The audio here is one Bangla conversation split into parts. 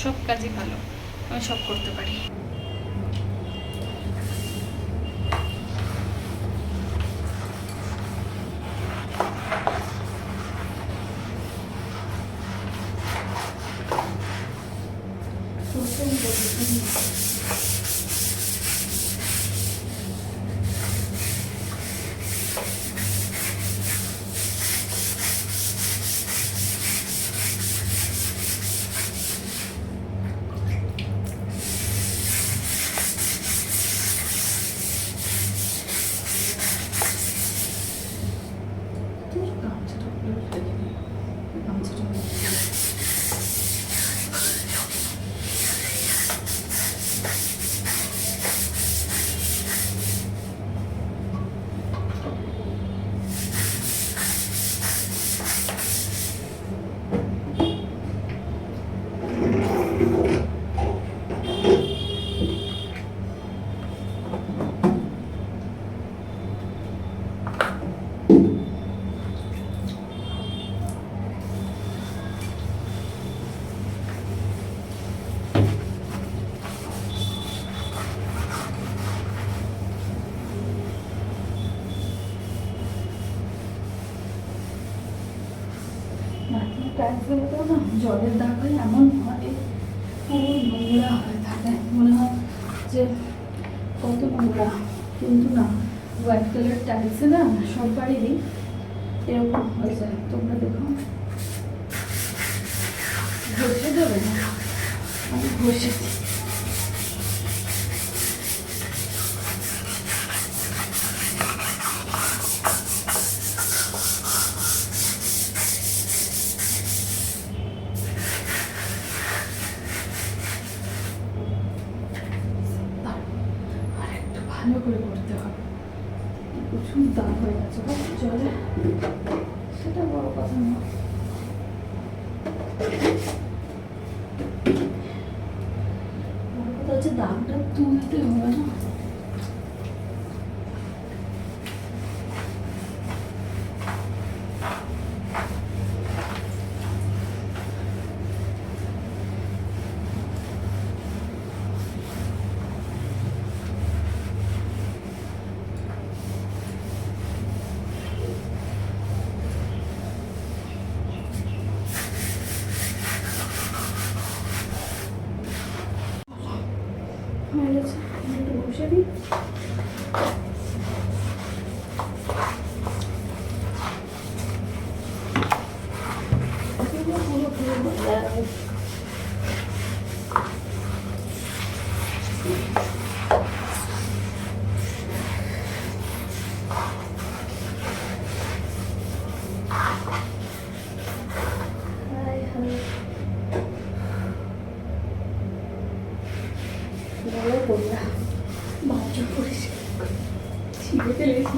সব কাজই ভালো, আমি সব করতে পারি। টাইলসগুলোতেও না জলের দাগ হয়, এমন হয় পুরো নোংরা হয়ে থাকে, মনে হয় যে কত নোংরা। কিন্তু না, হোয়াইট কালার টাইলসে না সব বাড়িরই এরকম হয়ে যায়। তোমরা দেখো, ঘষে দেবে না, আমি ঘষে দিই। ভালো করে করতে হবে, প্রচুর দাগ হয়ে গেছে জলে, সেটা বড় কথা নয়। বড় কথা হচ্ছে দাগটা তুলতে হবে না। হয়ে গেছে, একটু বসে দিই। বাথরুম পরিষ্কার ছিঁড়ে ফেলেছি,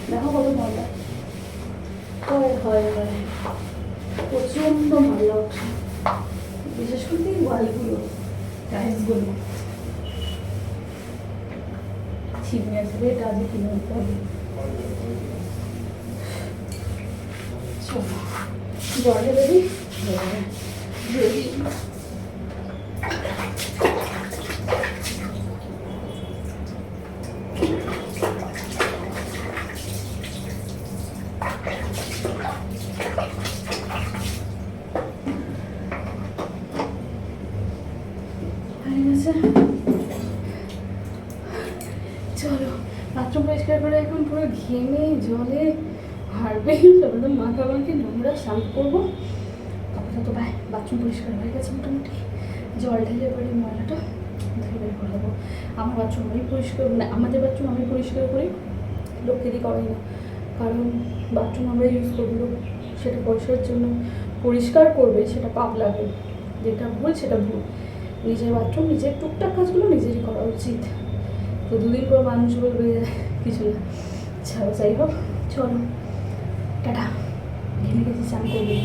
দেখো কত মজা হয় হয় হয়, প্রচণ্ড মজা ওঠে, বিশেষ করে এই ওয়ালগুলো, টাইলসগুলো ছিঁড়ে আসবে, এটা আজকে কিনে নিতে হবে। জলে দেবি যদি চলো বাথরুম পরিষ্কার করে এখন পুরো ঘেমে জলে হারবে, তারপরে তো মাথা মাখে নোংরা স্নান করবো। তারপরে তো ভাই বাথরুম পরিষ্কার হয়ে গেছে মোটামুটি, জল ঢেলে এবারে ময়লাটা ধুয়ে বের করে দেবো। আমার বাথরুম আমি পরিষ্কার, মানে আমাদের বাথরুম আমি পরিষ্কার করি, লোককে দিয়ে করাই না, কারণ বাথরুম আমরা ইউজ করবো, সেটা পয়সার জন্য পরিষ্কার করবে, সেটা পাপ লাগে, যেটা ভুল সেটা ভুল। নিজের বাথরুম নিজের টুকটাক কাজগুলো নিজেরই করা উচিত। তো দুদিন পর মানুষ বলবে কিছু না, ছাড়ো, যাই হোক চলো টাটা, ঘেমে গেছি, চান করবো।